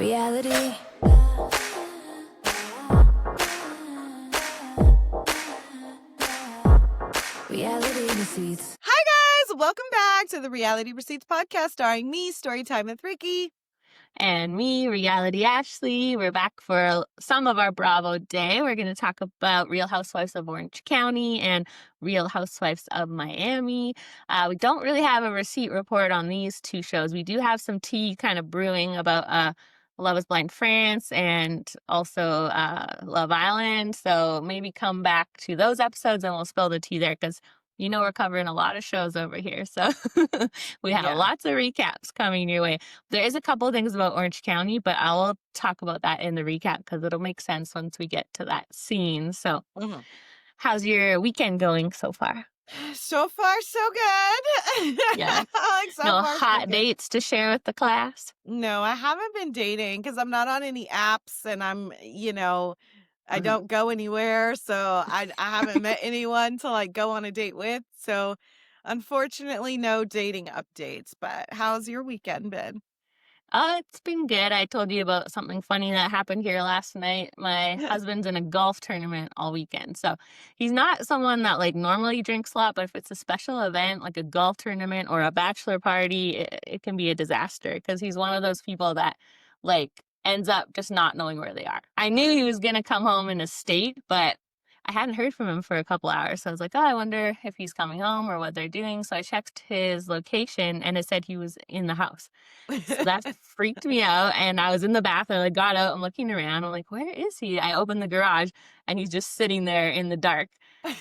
Reality. Reality Receipts. Hi guys, welcome back to the Reality Receipts podcast starring me, Storytime with Ricky. And me, Reality Ashley. We're back for some of our Bravo Day. We're going to talk about Real Housewives of Orange County and Real Housewives of Miami. We don't really have a receipt report on these two shows. We do have some tea kind of brewing about Love is Blind France and also Love Island. So maybe come back to those episodes and we'll spill the tea there because you know we're covering a lot of shows over here. So we have lots of recaps coming your way. There is a couple of things about Orange County, but I will talk about that in the recap because it'll make sense once we get to that scene. So how's your weekend going so far? So far, so good. Yeah. No hot dates to share with the class? No, I haven't been dating because I'm not on any apps and I don't go anywhere. So I haven't met anyone to like go on a date with. So unfortunately, no dating updates. But how's your weekend been? It's been good. I told you about something funny that happened here last night. My husband's in a golf tournament all weekend. So he's not someone that like normally drinks a lot, but if it's a special event like a golf tournament or a bachelor party, it can be a disaster because he's one of those people that like ends up just not knowing where they are. I knew he was going to come home in a state, but I hadn't heard from him for a couple hours. So I was like, oh, I wonder if he's coming home or what they're doing. So I checked his location and it said he was in the house. So that freaked me out. And I was in the bathroom. I got out. I'm looking around. I'm like, where is he? I opened the garage and he's just sitting there in the dark.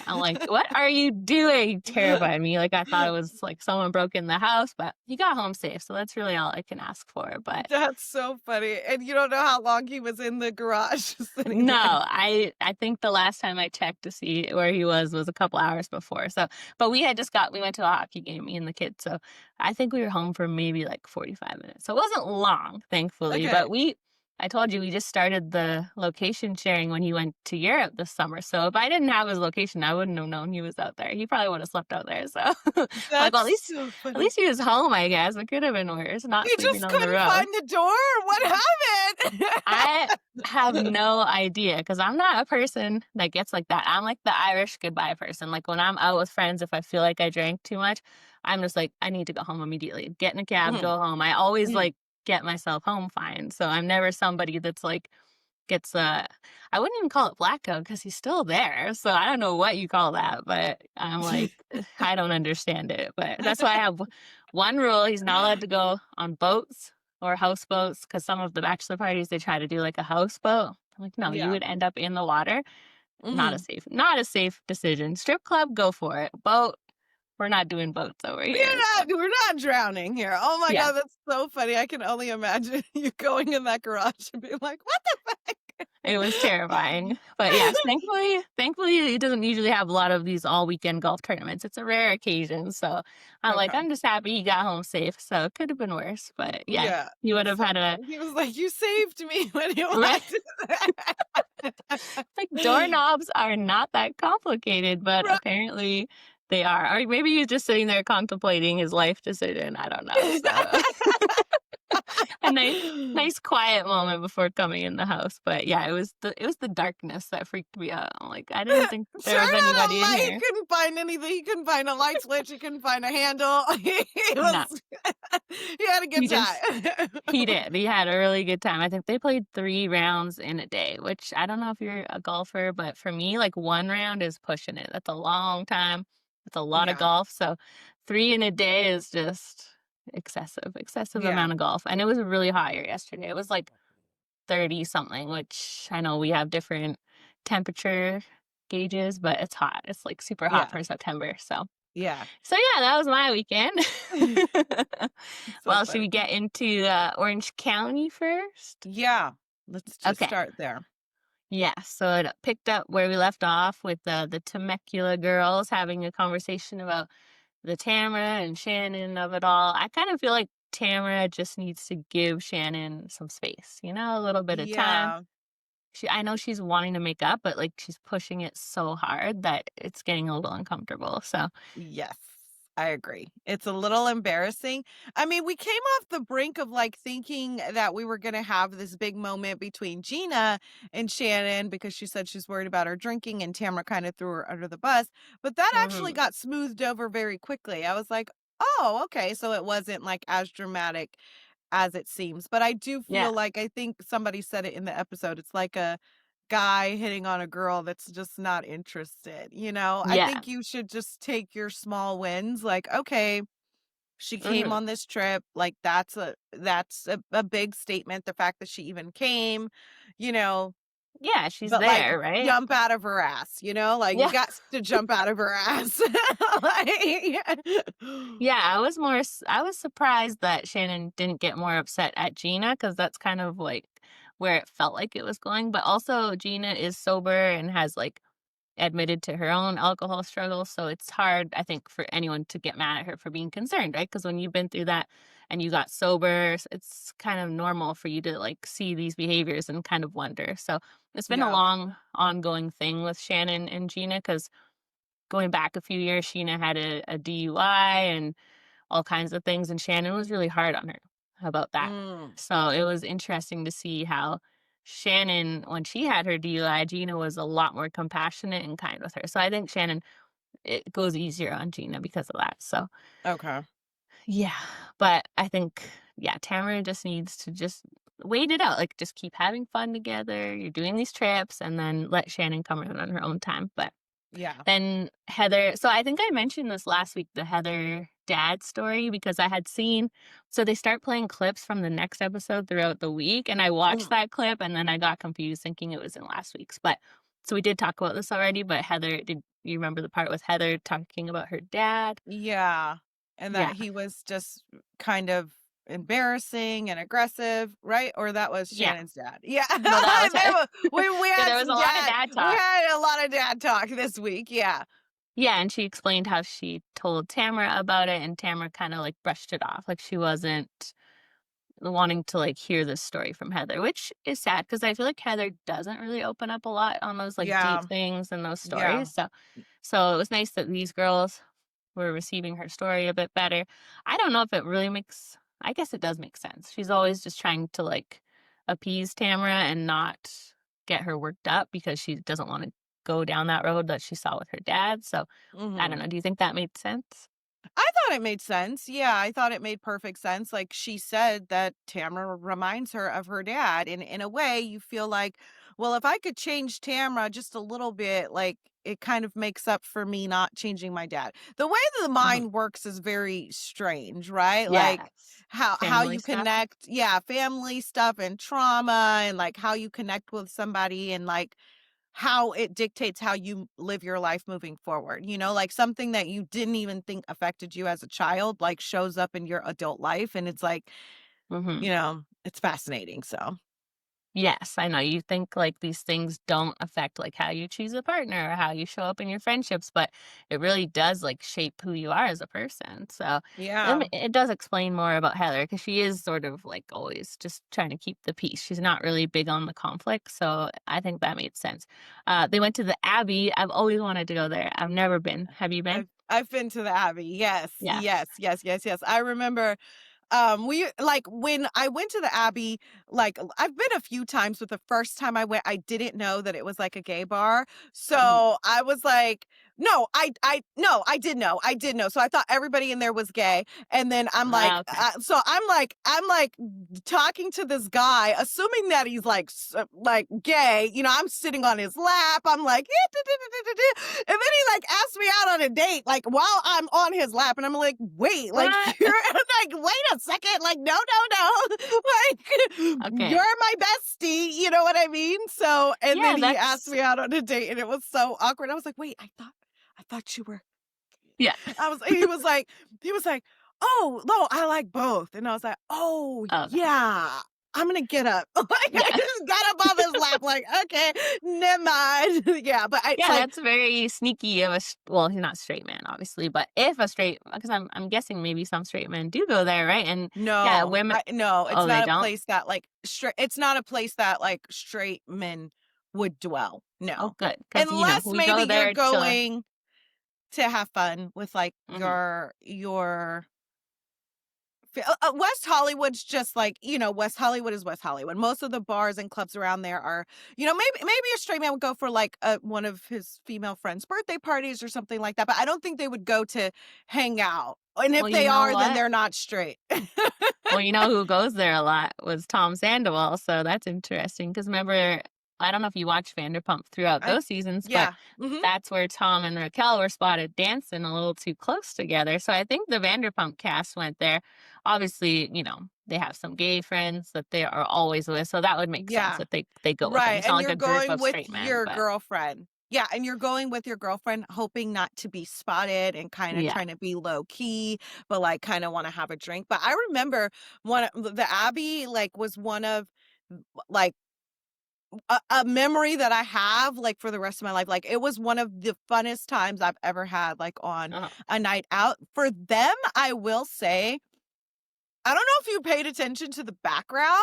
I'm like, what are you doing? He terrified me. Like I thought it was like someone broke in the house, but he got home safe. So that's really all I can ask for. But that's so funny. And you don't know how long he was in the garage sitting no, there. I think the last time I checked to see where he was a couple hours before. So, but we went to a hockey game, me and the kids. So I think we were home for maybe like 45 minutes. So it wasn't long, thankfully. Okay. But I told you we just started the location sharing when he went to Europe this summer. So if I didn't have his location, I wouldn't have known he was out there. He probably would have slept out there. So That's like, well, so funny. at least he was home, I guess. It could have been worse. Not You sleeping just on the couldn't road. find the door? What happened? I have no idea because I'm not a person that gets like that. I'm like the Irish goodbye person. Like when I'm out with friends, if I feel like I drank too much, I'm just like, I need to go home immediately. Get in a cab, go home. I always like get myself home fine. So I'm never somebody that's like gets I wouldn't even call it blackout because he's still there. So I don't know what you call that, but I'm like, I don't understand it. But that's why I have one rule. He's not allowed to go on boats or houseboats because some of the bachelor parties, they try to do like a houseboat. I'm like, no, you would end up in the water. Not a safe decision. Strip club, go for it. Boat, we're not doing boats over here. We're not drowning here. Oh my God, that's so funny. I can only imagine you going in that garage and being like, what the fuck? It was terrifying. But yes, thankfully he doesn't usually have a lot of these all weekend golf tournaments. It's a rare occasion. So I'm like, I'm just happy he got home safe. So it could have been worse. But yeah. He would have had He was like, you saved me when he Right. went. Like doorknobs are not that complicated, but apparently they are. Or maybe he's just sitting there contemplating his life decision. I don't know. So. A nice quiet moment before coming in the house. But yeah, it was the darkness that freaked me out. I'm like, I didn't think there was anybody in here. He couldn't find anything. He couldn't find a light switch. He couldn't find a handle. He had a good time. He did. He had a really good time. I think they played 3 rounds in a day, which I don't know if you're a golfer, but for me, like 1 round is pushing it. That's a long time. It's a lot of golf. So 3 in a day is just excessive amount of golf. And it was really hot here yesterday. It was like 30 something, which I know we have different temperature gauges, but it's hot. It's like super hot for September. So yeah, that was my weekend. Well, should we get into Orange County first? Yeah, let's just start there. Yeah, so it picked up where we left off with the Temecula girls having a conversation about the Tamara and Shannon of it all. I kind of feel like Tamara just needs to give Shannon some space, a little bit of time. I know she's wanting to make up, but like she's pushing it so hard that it's getting a little uncomfortable. So yes. I agree. It's a little embarrassing. I mean, we came off the brink of like thinking that we were going to have this big moment between Gina and Shannon because she said she's worried about her drinking and Tamara kind of threw her under the bus. But that actually Hmm. got smoothed over very quickly. I was like, oh, okay. So it wasn't like as dramatic as it seems. But I do Yeah. feel like I think somebody said it in the episode. It's like a guy hitting on a girl that's just not interested, you know? I Yeah. think you should just take your small wins, like, okay, she came Hmm. on this trip, like, that's a big statement, the fact that she even came, you know? Yeah, she's But, like, there, right? jump out of her ass, you know? Like, you Yeah. got to jump out of her ass. Like Yeah, I was surprised that Shannon didn't get more upset at Gina because that's kind of like where it felt like it was going. But also, Gina is sober and has like admitted to her own alcohol struggles. So it's hard, I think, for anyone to get mad at her for being concerned, right? Because when you've been through that and you got sober, it's kind of normal for you to like see these behaviors and kind of wonder. So it's been a Yeah. long, ongoing thing with Shannon and Gina because going back a few years, Sheena had a DUI and all kinds of things, and Shannon was really hard on her about that. Mm. So it was interesting to see how Shannon, when she had her DUI, Gina was a lot more compassionate and kind with her. So I think Shannon, it goes easier on Gina because of that. So Okay. yeah, but I think, yeah, Tamara just needs to just wait it out. Like just keep having fun together. You're doing these trips and then let Shannon come around on her own time. But Yeah. then Heather, so I think I mentioned this last week, the Heather dad story, because I had seen, so they start playing clips from the next episode throughout the week, and I watched Mhm. that clip and then I got confused thinking it was in last week's. But so we did talk about this already, but Heather, did you remember the part with Heather talking about her dad? Yeah, and that Yeah. he was just kind of embarrassing and aggressive, right? Or that was Yeah. Shannon's dad. Yeah, No, that was there Heather. we Yeah, had there was a some lot of dad dad we talk. had a lot of dad talk this week, yeah. Yeah, and she explained how she told Tamara about it, and Tamara kind of like brushed it off. Like she wasn't wanting to like hear this story from Heather, which is sad because I feel like Heather doesn't really open up a lot on those like deep Yeah, things and those yeah. stories. So it was nice that these girls were receiving her story a bit better. I don't know if it really makes, I guess it does make sense. She's always just trying to like appease Tamara and not get her worked up because she doesn't want to go down that road that she saw with her dad. So I don't Mhm. know. Do you think that made sense? I thought it made sense. Yeah, I thought it made perfect sense. Like she said that Tamara reminds her of her dad. And in a way, you feel like, well, if I could change Tamara just a little bit, like it kind of makes up for me not changing my dad. The way that the Hmm. mind works is very strange, right? Like Yes. how Family you stuff. connect, yeah, family stuff and trauma and like how you connect with somebody and like how it dictates how you live your life moving forward. You know, like something that you didn't even think affected you as a child, like shows up in your adult life. And it's like, Hmm. it's fascinating. So, Yes, I know. You think like these things don't affect like how you choose a partner or how you show up in your friendships, but it really does like shape who you are as a person. So yeah. it does explain more about Heather because she is sort of like always just trying to keep the peace. She's not really big on the conflict. So I think that made sense. They went to the Abbey. I've always wanted to go there. I've never been. Have you been? I've been to the Abbey. Yes, Yes. yes, yes, yes, yes. I remember we like when I went to the Abbey, like I've been a few times, but the first time I went, I didn't know that it was like a gay bar. Hmm. So I was like, no, no, I did know. I did know. So I thought everybody in there was gay. And then I'm like, Okay. so I'm like talking to this guy, assuming that he's like, like gay, I'm sitting on his lap. I'm like, and then he like asked me out on a date, like while I'm on his lap. And I'm like, wait, like What? you're like, wait a second. Like, no, no, no. Like, Okay. you're my bestie. You know what I mean? So, and Yeah, then he asked that's me out on a date and it was so awkward. I was like, wait, I thought you were, yeah. he was like, oh, no, I like both. And I was like, oh, Okay. yeah. I'm gonna get up. Like I Yeah. just got up off his lap, like, okay, never mind. Yeah, but it's Yeah, like, that's very sneaky of a well, he's not straight man, obviously, but if a straight, because I'm guessing maybe some straight men do go there, right? And yeah, no, women. no, it's Oh, they not a don't. place that like straight. It's not a place that like straight men would dwell. Oh, No, good, because unless we maybe go you're there to going. to have fun with like Mhm. your West Hollywood's just like, West Hollywood is West Hollywood. Most of the bars and clubs around there are, maybe a straight man would go for like one of his female friends' birthday parties or something like that. But I don't think they would go to hang out. And if Well, you they know are, then what? they're not straight. Well, you know who goes there a lot was Tom Sandoval, so that's interesting. Because remember, I don't know if you watched Vanderpump throughout I those seasons, but Yeah. Hmm. that's where Tom and Raquel were spotted dancing a little too close together. So I think the Vanderpump cast went there. Obviously, they have some gay friends that they are always with, so that would make sense Yeah. that they go with them. Right. It's not And like you're a group going of with straight men, your but girlfriend. Yeah, and you're going with your girlfriend hoping not to be spotted and kind of yeah. trying to be low key, but like kind of want to have a drink. But I remember the Abbey like was one of like a memory that I have like for the rest of my life. Like it was one of the funnest times I've ever had like on Uh, a night out. For them, I will say I don't know if you paid attention to the background,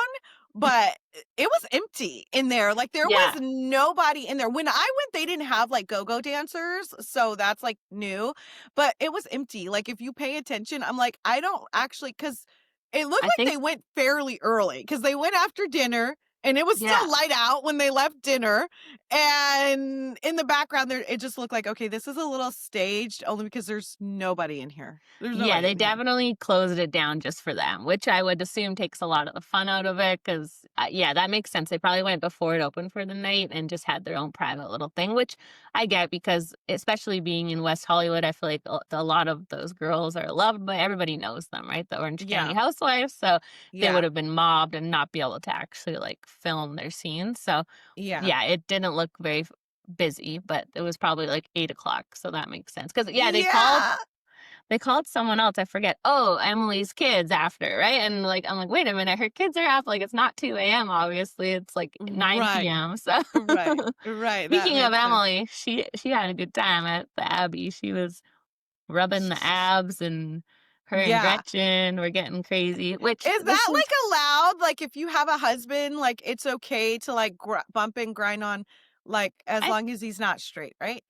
but it was empty in there. Like there was yeah. nobody in there. When I went, they didn't have like go-go dancers, so that's like new, but it was empty. Like if you pay attention, I'm like, I don't actually cuz it looked I like think they went fairly early cuz they went after dinner and it was yeah. still light out when they left dinner. And in the background there it just looked like, okay, this is a little staged only because there's nobody in here. There's Yeah, nobody they in here. definitely closed it down just for them, which I would assume takes a lot of the fun out of it. Because yeah, that makes sense. They probably went before it opened for the night and just had their own private little thing, which I get because especially being in West Hollywood, I feel like a lot of those girls are loved by everybody knows them, right? The Orange County Yeah. Housewives. So they would Yeah. have been mobbed and not be able to actually like film their scenes. So Yeah. yeah, it didn't look very busy, but it was probably like 8 o'clock. So that makes sense. Because yeah, Yeah. they called someone else, I forget. Oh, Emily's kids after, right? And like I'm like, wait a minute, her kids are up. Like it's not 2 a.m. Obviously, it's like 9 Right. p.m. So Right. Right. That speaking of makes sense. Emily, she had a good time at the Abbey. She was rubbing the abs, and her and Yeah. Gretchen were getting crazy. Which Is this that is, like allowed? Like if you have a husband, like it's okay to like bump and grind on, like as I long as he's not straight, right?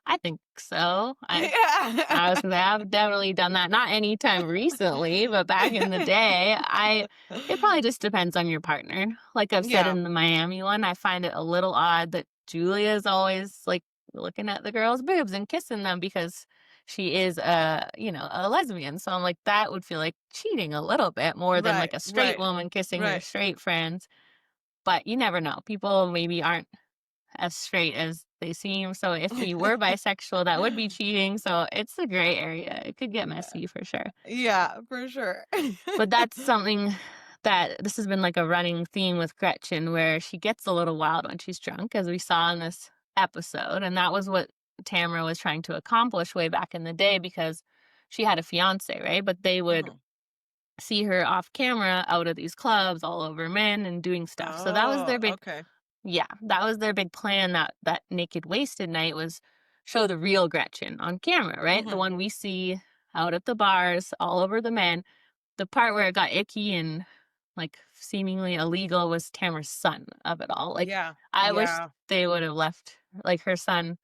I think so. I was Yeah. gonna say I've definitely done that. Not anytime recently, but back in the day, it probably just depends on your partner. Like I've said Yeah. in the Miami one, I find it a little odd that Julia's always like looking at the girls' boobs and kissing them because she is a lesbian. So I'm like, that would feel like cheating a little bit more than like Right. a straight Right. woman kissing her Right. straight friends. But you never know. People maybe aren't as straight as they seem. So if we were bisexual, that would be cheating. So it's a gray area. It could get messy for sure. Yeah, for sure. But that's something that this has been like a running theme with Gretchen where she gets a little wild when she's drunk, as we saw in this episode. And that was what Tamara was trying to accomplish way back in the day because she had a fiance, right? But they would Mhm. see her off camera out of these clubs all over men and doing stuff. So that was Oh, their big okay. yeah, that was their big plan that Naked Wasted night was show the real Gretchen on camera, right? The Hmm. one we see out at the bars all over the men. The part where it got icky and like seemingly illegal was Tamara's son of it all. Like Yeah. I wish Yeah. they would have left like her son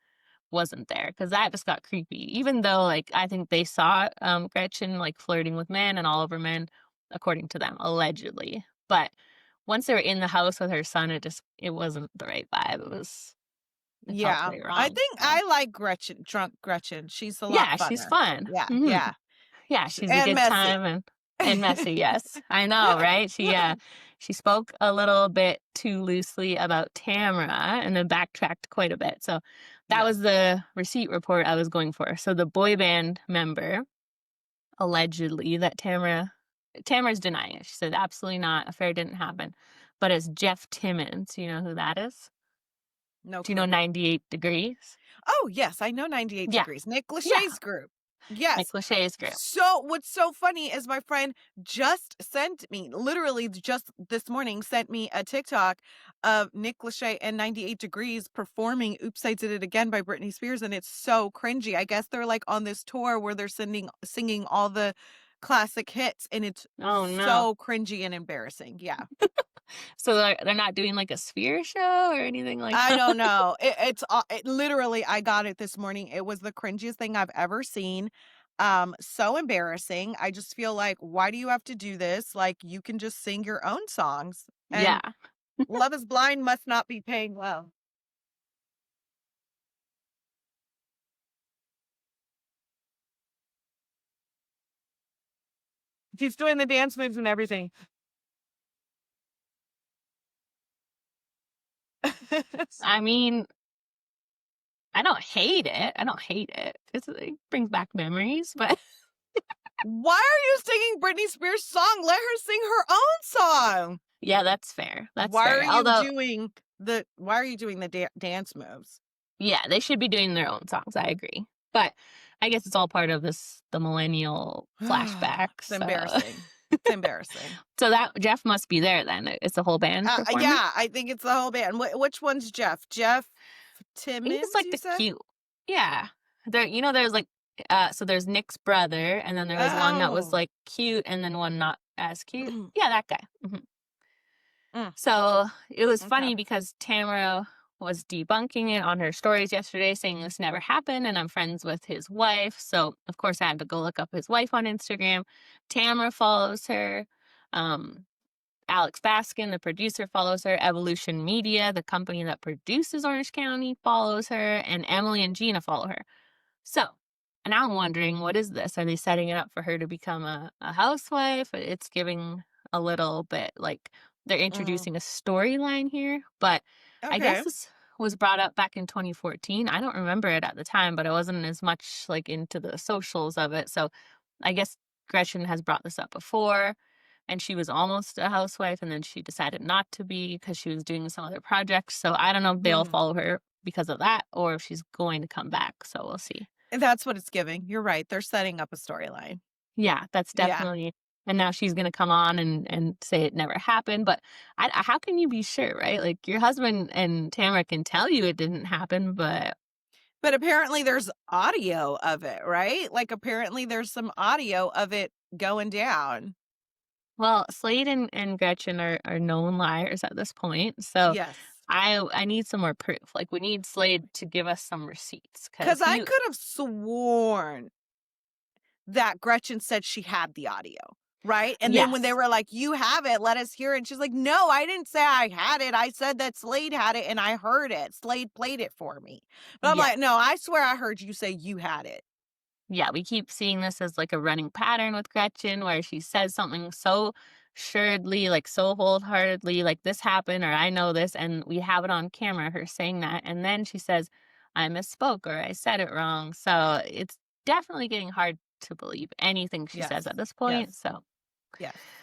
wasn't there because that just got creepy. Even though like I think they saw Gretchen like flirting with men and all over men, according to them, allegedly. But once they were in the house with her son, it wasn't the right vibe. It felt Yeah. very I wrong. think So I like Gretchen, drunk Gretchen. She's a lot yeah, she's funner. fun. Yeah. Hmm. Yeah. Yeah, she's a And good messy. time and messy. Yes, I know, right? She spoke a little bit too loosely about Tamara and then backtracked quite a bit. So that Yeah. was the receipt report I was going for. So the boy band member allegedly that Tamara's denying it. She said absolutely not. Affair didn't happen. But it's Jeff Timmons. You know who that is? No Do you know clue. 98 Degrees? Oh, yes, I know 98 Yeah, Degrees. Nick yeah. Lachey's group. Nick Yes. Lachey's group. So what's so funny is my friend just sent me, literally just this morning, sent me a TikTok of Nick Lachey and 98 Degrees performing Oops, I Did It Again by Britney Spears. And it's so cringy. I guess they're like on this tour where they're singing all the classic hits, and it's Oh, no. so cringy and embarrassing. Yeah. So they're not doing, like, a sphere show or anything like I that? don't know. It literally, I got it this morning. It was the cringiest thing I've ever seen. So embarrassing. I just feel like, why do you have to do this? Like, you can just sing your own songs. Yeah. And Love is Blind must not be paying well. She's doing the dance moves and everything. I mean, I don't hate it. I don't hate it. It's it brings back memories, but Why are you singing Britney Spears' song? Let her sing her own song. yeah, that's fair. That's Why are fair. you Although, doing the dance moves? yeah, they should be doing their own songs. I agree. But I guess it's all part of the millennial flashback. It's So, embarrassing. It's embarrassing. so that Jeff must be there then. It's a whole band performing. Yeah, I think it's the whole band. Which one's Jeff? Jeff I think it's Timmons, like you the said? cute. Yeah. There's like so there's Nick's brother, and then there was one that was Oh. like cute, and then one not as cute. Yeah, that guy. Mm, So it was okay. funny because Tamara was debunking it on her stories yesterday, saying this never happened, and I'm friends with his wife. So of course I had to go look up his wife on Instagram. Tamara follows her. Um, Alex Baskin, the producer, follows her. Evolution Media, the company that produces Orange County, follows her. And Emily and Gina follow her. So, and now I'm wondering, what is this? Are they setting it up for her to become a housewife? It's giving a little bit like they're Mm, introducing a storyline here. But I okay. guess this was brought up back in 2014. I don't remember it at the time, but I wasn't as much like into the socials of it. So I guess Gretchen has brought this up before, and she was almost a housewife, and then she decided not to be because she was doing some other projects. So I don't know if they'll Mhm. follow her because of that or if she's going to come back. So we'll see. That's what it's giving. You're right. They're setting up a storyline. Yeah, that's Yeah. definitely. And now she's gonna come on and say it never happened. But how can you be sure, right? Like your husband and Tamara can tell you it didn't happen, but But apparently there's audio of it, right? Like, apparently there's some audio of it going down. well, Slade and Gretchen are known liars at this point. So Yes. I need some more proof. Like we need Slade to give us some receipts because Because I he could have sworn that Gretchen said she had the audio, right? And then when they yes. were like, "You have it, let us hear it." And she's like, "No, I didn't say I had it. I said that Slade had it and I heard it. Slade played it for me." But I'm Yeah. like, "No, I swear I heard you say you had it." Yeah, we keep seeing this as like a running pattern with Gretchen where she says something so assuredly, like so wholeheartedly, like this happened or I know this, and we have it on camera, her saying that. And then she says, I misspoke or I said it wrong. So it's definitely getting hard to believe anything she Yes. says at this Yes. point. So Yes.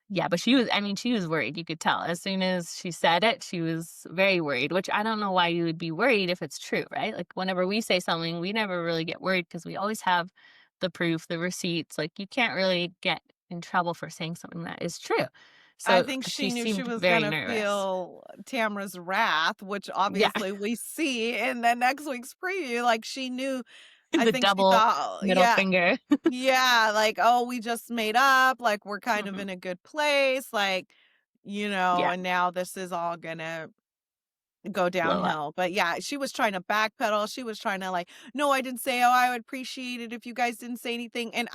yeah, but she was worried. You could tell as soon as she said it, she was very worried, which I don't know why you would be worried if it's true, right? Like whenever we say something, we never really get worried because we always have the proof, the receipts. Like you can't really get in trouble for saying something that is true. I So think she she knew she seemed was very gonna nervous. feel Tamra's wrath, which Yeah, obviously we see in the next week's preview. Like, she knew, I the think she double thought, middle yeah, finger. yeah, like, "Oh, we just made up, like, we're kind of Hmm. in a good place," like, Yeah, and now this is all gonna go blow up. downhill. But yeah, she was trying to backpedal. She was trying to like, "No, I didn't say, oh, I would appreciate it if you guys didn't say anything." And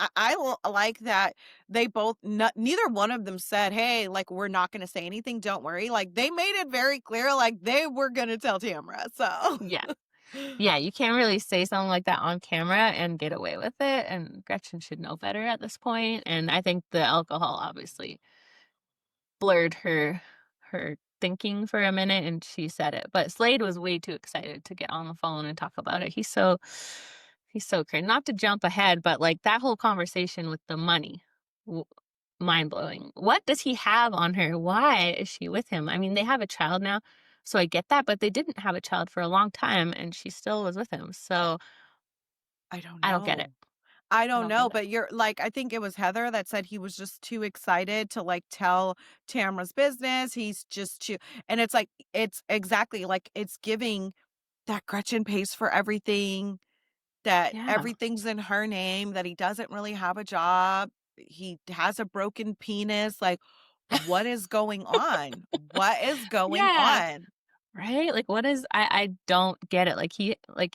like that they both, neither one of them said, "Hey, like, we're not gonna say anything, don't worry." Like, they made it very clear, like, they were gonna tell Tamara, so. Yeah. Yeah, you can't really say something like that on camera and get away with it, and Gretchen should know better at this point, and I think the alcohol obviously blurred her thinking for a minute, and she said it, but Slade was way too excited to get on the phone and talk about it. He's so crazy. Not to jump ahead, but, like, that whole conversation with the money, w mind-blowing. What does he have on her? Why is she with him? I mean, they have a child now, so I get that, but they didn't have a child for a long time, and she still was with him, so I don't I don't get it. know. I I don't don't know, get it. but you're like, I think it was Heather that said he was just too excited to like tell Tamara's business. He's just too, and it's like, it's exactly like, it's giving that Gretchen pays for everything, that Yeah. everything's in her name, that he doesn't really have a job. he has a broken penis. Like, what is going on? What is going Yeah. on? Right? Like, what is I don't get it.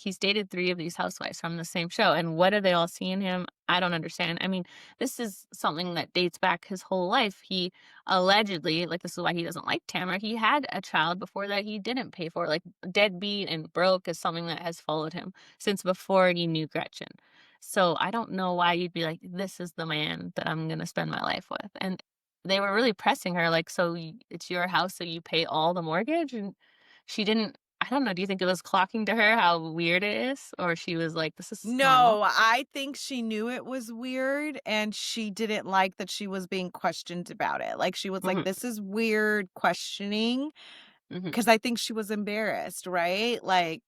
He's dated 3 of these housewives from the same show, and what do they all see in him? I don't understand. I mean, this is something that dates back his whole life. He allegedly, like, this is why he doesn't like Tamara, he had a child before that he didn't pay for. Like, deadbeat and broke is something that has followed him since before he knew Gretchen. So, I don't know why you'd be like, "This is the man that I'm gonna spend my life with." And they were really pressing her, like, "So, it's your house, so you pay all the mortgage?" And she didn't I don't know, do you think it was clocking to her how weird it is? Or she was like, "This is normal?" No, I think she knew it was weird and she didn't like that she was being questioned about it. Like, she was like, Mhm, "This is weird questioning," mhm. because I think she was embarrassed, right? Like,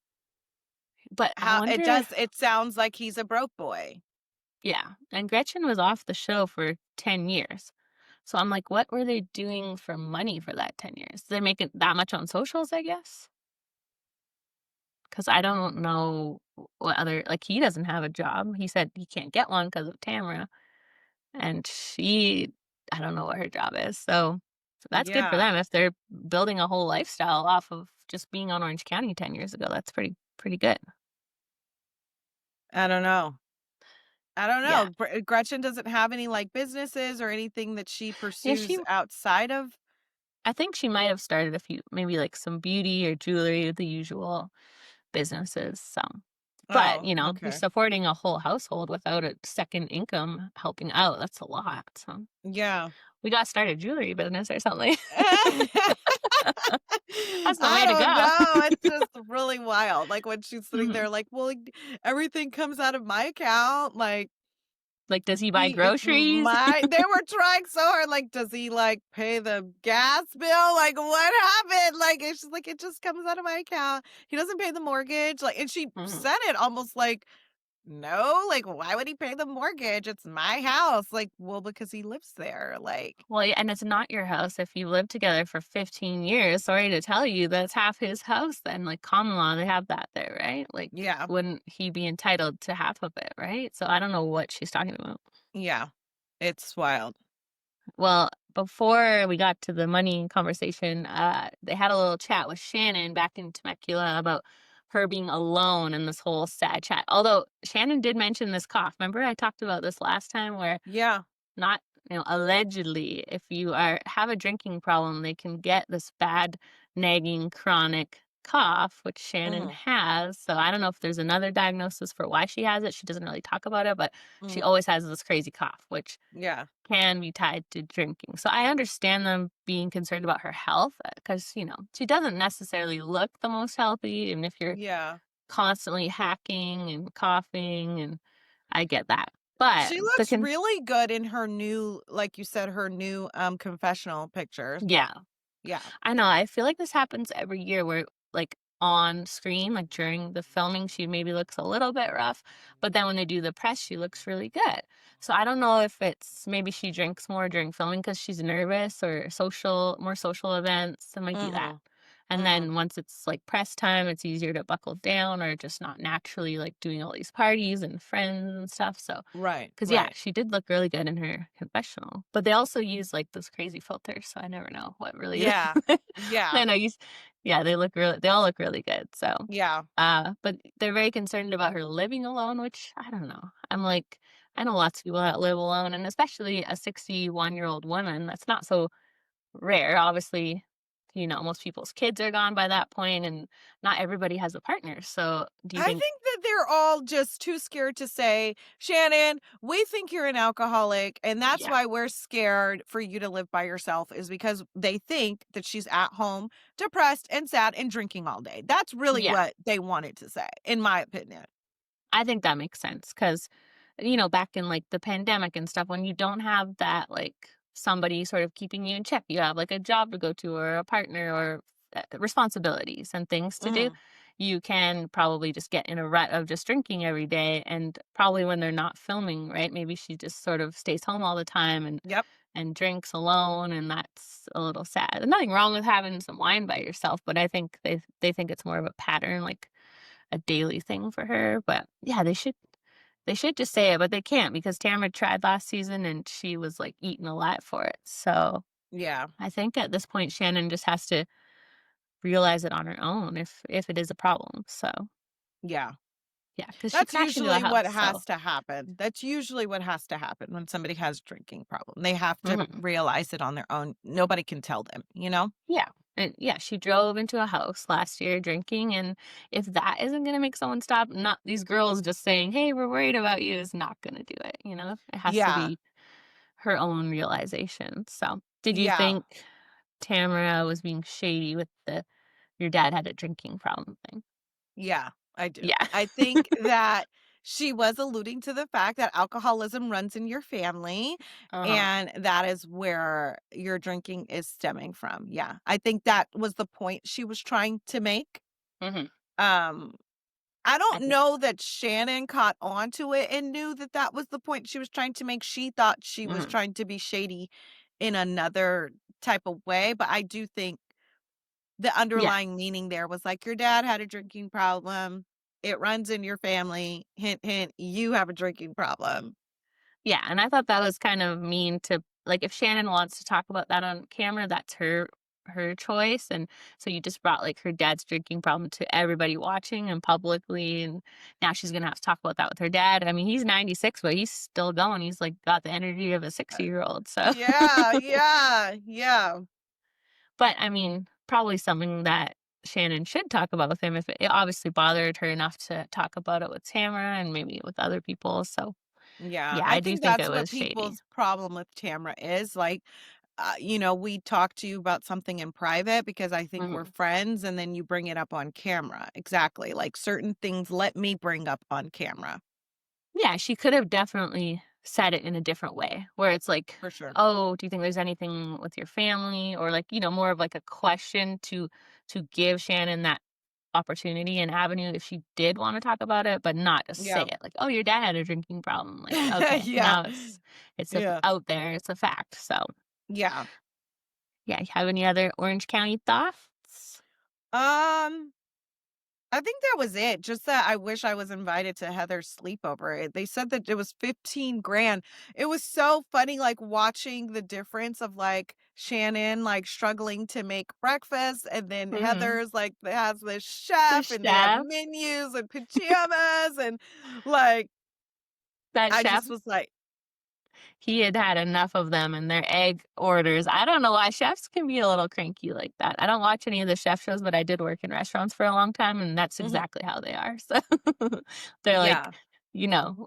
But I how wonder it sounds like he's a broke boy. yeah, and Gretchen was off the show for 10 years. So I'm like, what were they doing for money for that 10 years? Did they make it that much on socials, I guess? Because I don't know what other like, he doesn't have a job. He said he can't get one because of Tamara, and she I don't know what her job is. So that's good for Yeah. them if they're building a whole lifestyle off of just being on Orange County 10 years ago. That's pretty good. I don't know. I don't Yeah. know. Gretchen doesn't have any, like, businesses or anything that she Yeah, pursues outside of. I think she might have started a few, maybe like some beauty or jewelry, the usual businesses. So, but Oh, you're okay. supporting a whole household without a second income helping out. That's a lot. So Yeah. we got started jewelry business or something. That's the I way to don't go. know, it's just really wild, like, when she's sitting Mhm. there like, "Well, everything comes out of my account," like, Like, does he buy "He it's groceries? my." They were trying so hard, like, "Does he, like, pay the gas bill? Like, what happened?" Like, it's just like, "It just comes out of my account. He doesn't pay the mortgage," like, and she Mhm. said it almost like, "No, like, why would he pay the mortgage? It's my house." Like, "Well, because he lives there," like. Well, yeah, and it's not your house if you lived together for 15 years. Sorry to tell you, that's half his house then. Like common law, they have that there, right? Like, Yeah, wouldn't he be entitled to half of it, right? So I don't know what she's talking about. yeah. It's wild. Well, before we got to the money conversation, they had a little chat with Shannon back in Temecula about her being alone in this whole sad chat. Although Shannon did mention this cough. Remember I talked about this last time where Yeah. not allegedly, if you are have a drinking problem, they can get this bad, nagging, chronic cough, which Shannon Mhm, has. So I don't know if there's another diagnosis for why she has it. She doesn't really talk about it, but she mhm. always has this crazy cough, which Yeah, can be tied to drinking. So I understand them being concerned about her health because, she doesn't necessarily look the most healthy. And if you're yeah. constantly hacking and coughing, and I get that. But She the looks can, really good in her new, like you said, her new, confessional pictures. yeah. Yeah. I know, I feel like this happens every year where, like, on screen, like, during the filming, she maybe looks a little bit rough, but then when they do the press, she looks really good. So I don't know if it's maybe she drinks more during filming because she's nervous or more social events, it might be that. Mhm, And mhm. then once it's, like, press time, it's easier to buckle down or just not naturally, like, doing all these parties and friends and stuff, so Right, 'cause, yeah, right. she did look really good in her confessional, but they also use, like, those crazy filters, so I never know what really Yeah. Yeah, I know you s yeah, they all look really good, so, yeah. but they're very concerned about her living alone, which I don't know. I'm like, I know lots of people that live alone, and especially a 61-year-old woman, that's not so rare. Obviously, most people's kids are gone by that point, and not everybody has a partner, so do you I think think that they're all just too scared to say, "Shannon, we think you're an alcoholic, and that's yeah, why we're scared for you to live by yourself," is because they think that she's at home, depressed and sad and drinking all day. That's really yeah. what they wanted to say, in my opinion. I think that makes sense because, back in like the pandemic and stuff, when you don't have that, like somebody sort of keeping you in check, you have like a job to go to or a partner or responsibilities and things to do. Mhm. You can probably just get in a rut of just drinking every day. And probably when they're not filming, right? Maybe she just sort of stays home all the time Yep. and drinks alone. And that's a little sad. There's nothing wrong with having some wine by yourself, but I think they think it's more of a pattern, like a daily thing for her, but yeah, they should They should just say it, but they can't because Tamara tried last season and she was, like, eaten alive for it. So Yeah. I think at this point, Shannon just has to realize it on her own if it is a problem. So, Yeah. yeah, because she That's crashed into a usually what house, so has to happen. That's usually what has to happen when somebody has a drinking problem. They have to mhm. realize it on their own. Nobody can tell them, you know? Yeah. And yeah, she drove into a house last year drinking, and if that isn't gonna make someone stop, not these girls just saying, "Hey, we're worried about you," is not gonna do it, you know? It has to Yeah. be her own realization. So, did you Yeah. think Tamara was being shady with the your dad had a drinking problem thing? Yeah, I do. Yeah. I think that she was alluding to the fact that alcoholism runs in your family, Uh-huh. and that is where your drinking is stemming from. Yeah. I think that was the point she was trying to make. Mhm. Um, I I don't think know that Shannon caught on to it and knew that that was the point she was trying to make. She thought she was mhm. trying to be shady in another type of way, but I do think the Yeah. underlying meaning there was like, your dad had a drinking problem. It runs in your family. Hint, hint, you have a drinking problem. Yeah, and I thought that was kind of mean to like, if Shannon wants to talk about that on camera, that's her choice, and so you just brought, like, her dad's drinking problem to everybody watching and publicly, and now she's gonna have to talk about that with her dad. I mean, he's 96, but he's still going. He's, like, got the energy of a Uh, 60-year-old, so yeah, yeah, yeah, but, I mean, probably something that Shannon should talk about with him if it obviously bothered her enough to talk about it with Tamara and maybe with other people, so, yeah. yeah, I I do think think that's it what was shady. people's problem with Tamra is. Like, we talk to you about something in private because I think we're Mhm. friends, and then you bring it up on camera. Exactly. Like certain things let me bring up on camera. Yeah, she could have definitely said it in a different way where it's like, For sure. "Oh, do you think there's anything with your family?" Or like, more of like a question to give Shannon that opportunity and avenue if she did want to talk about it, but not just say Yeah. it like, "Oh, your dad had a drinking problem." Like, okay, Yeah. now it's Yeah. out there, it's a fact. So, Yeah. yeah, you have any other Orange County thoughts? Um, I think that was it. Just that I wish I was invited to Heather's sleepover. They said that it was 15 grand. It was so funny, like watching the difference of like Shannon like struggling to make breakfast, and then Mhm. Heather's like has this The chef and they have chef, menus and pajamas, and like that I chef just was like, he had had enough of them and their egg orders. I don't know why chefs can be a little cranky like that. I don't watch any of the chef shows, but I did work in restaurants for a long time, and that's mhm, exactly how they are. So they're like, yeah.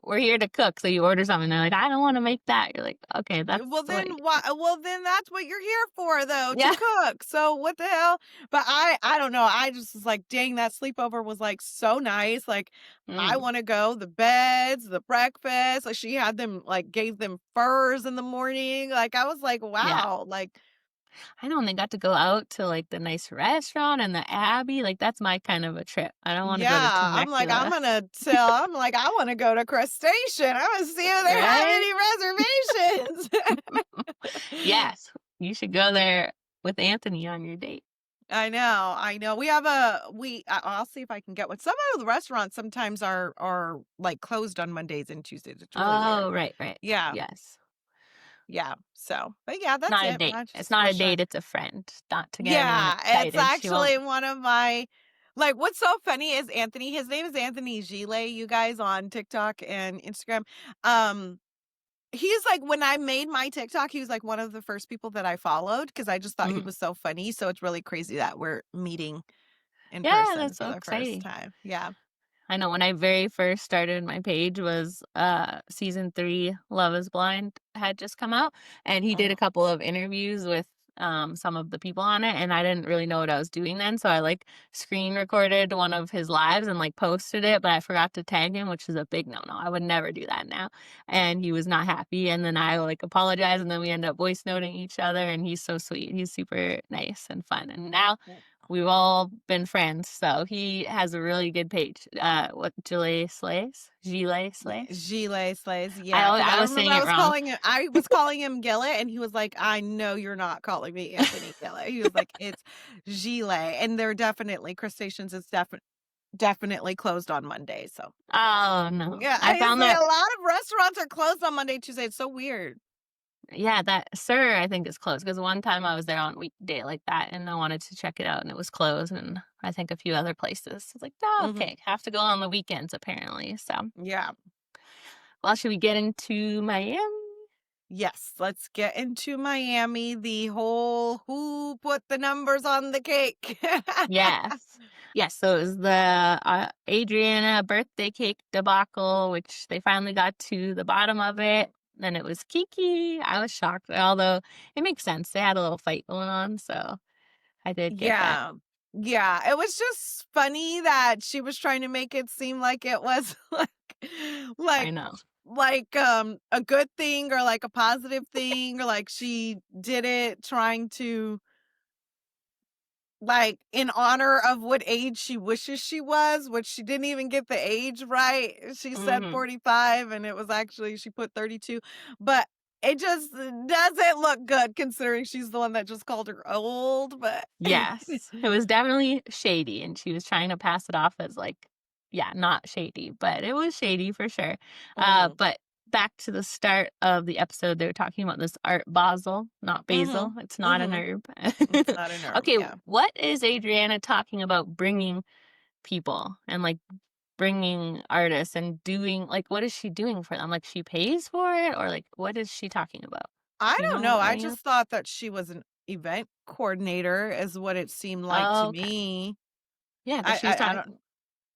we're here to cook. So you order something, they're like, I don't want to make that. You're like, okay, that's Well what. then why well then that's what you're here for though, to Yeah. cook. So what the hell? But I don't know. I just was like, dang, that sleepover was like so nice. Like I Mm, want to go. The beds, the breakfast. Like she had them like gave them furs in the morning. Like I was like, yeah. wow. Like I know. And they got to go out to like the nice restaurant and the Abbey. Like that's my kind of a trip. I don't want to go to yeah. I'm like, I'm Temecula. gonna tell I'm like, I want to go to Crustacean. I want to see if they have Right? any reservations. Yes. You should go there with Anthony on your date. I know, I know. I'll see if I can get one. Some of the restaurants sometimes are like closed on Mondays and Tuesdays. It's really weird. Oh, right, right. Yeah, Yes. yeah. So, but yeah, that's Not a it. date. I It's just not a wish I date, it's a friend. Not to get anyone Yeah, it's excited. She won't. actually one of my like what's so funny is Anthony, his name is Anthony Gile, you guys on TikTok and Instagram. Um He's like when I made my TikTok, he was like one of the first people that I followed because I just thought he Mhm. was so funny. So it's really crazy that we're meeting in Yeah, person that's for so the first exciting. time. Yeah. I know when I very first started my page was season 3 Love is Blind had just come out, and he did a Oh. couple of interviews with some of the people on it, and I didn't really know what I was doing then, so I like screen recorded one of his lives and like posted it, but I forgot to tag him, which is a big no-no. I would never do that now. And he was not happy, and then I like apologized, and then we end up voice noting each other, and he's so sweet. He's super nice and fun. And now we've all been friends, so he has a really good page. What Gile Slays? Gile Yeah, Slays? Gilet Slays. Yeah, because I I was remember saying it wrong. I was calling him Gillet, and he was like, "I know you're not calling me Anthony Gillet." He was like, "It's Gilet," and they're definitely crustaceans. It's definitely. definitely closed on Monday. So Oh, no. yeah, I I found say a that, lot of restaurants are closed on Monday, Tuesday. It's so weird. yeah, that Sir, I think is closed because one time I was there on weekday like that and I wanted to check it out and it was closed and I think a few other places. It's like, "Oh, Hmm. okay, have to go on the weekends apparently." So, Yeah. well, should we get into Miami? Yes, let's get into Miami. The whole who put the numbers on the cake. Yes. Yes, so it was the, Adriana birthday cake debacle, which they finally got to the bottom of it. Then it was Kiki. I was shocked, although it makes sense. They had a little fight going on, so I did get that. Yeah. Yeah, it was just funny that she was trying to make it seem like it was I like know. a good thing or like a positive thing or like she did it trying to like in honor of what age she wishes she was, which she didn't even get the age right. She said Mhm. 45 and it was actually she put 32. But it just doesn't look good considering she's the one that just called her old, but Yes. It was definitely shady, and she was trying to pass it off as, like, yeah, not shady, but it was shady for sure. Mhm. But back to the start of the episode, they were talking about this Art Basel, not basil. Mhm. It's not an Mhm. herb. It's not a nerve, Okay, yeah. what is Adriana talking about bringing people and, like, bringing artists and doing like, what is she doing for them? Like, she pays for it or, like, what is she talking about? I Do you don't know know. I any of just thought that she was an event coordinator is what it seemed like to Oh, okay. me. Yeah, because I she was I don't talking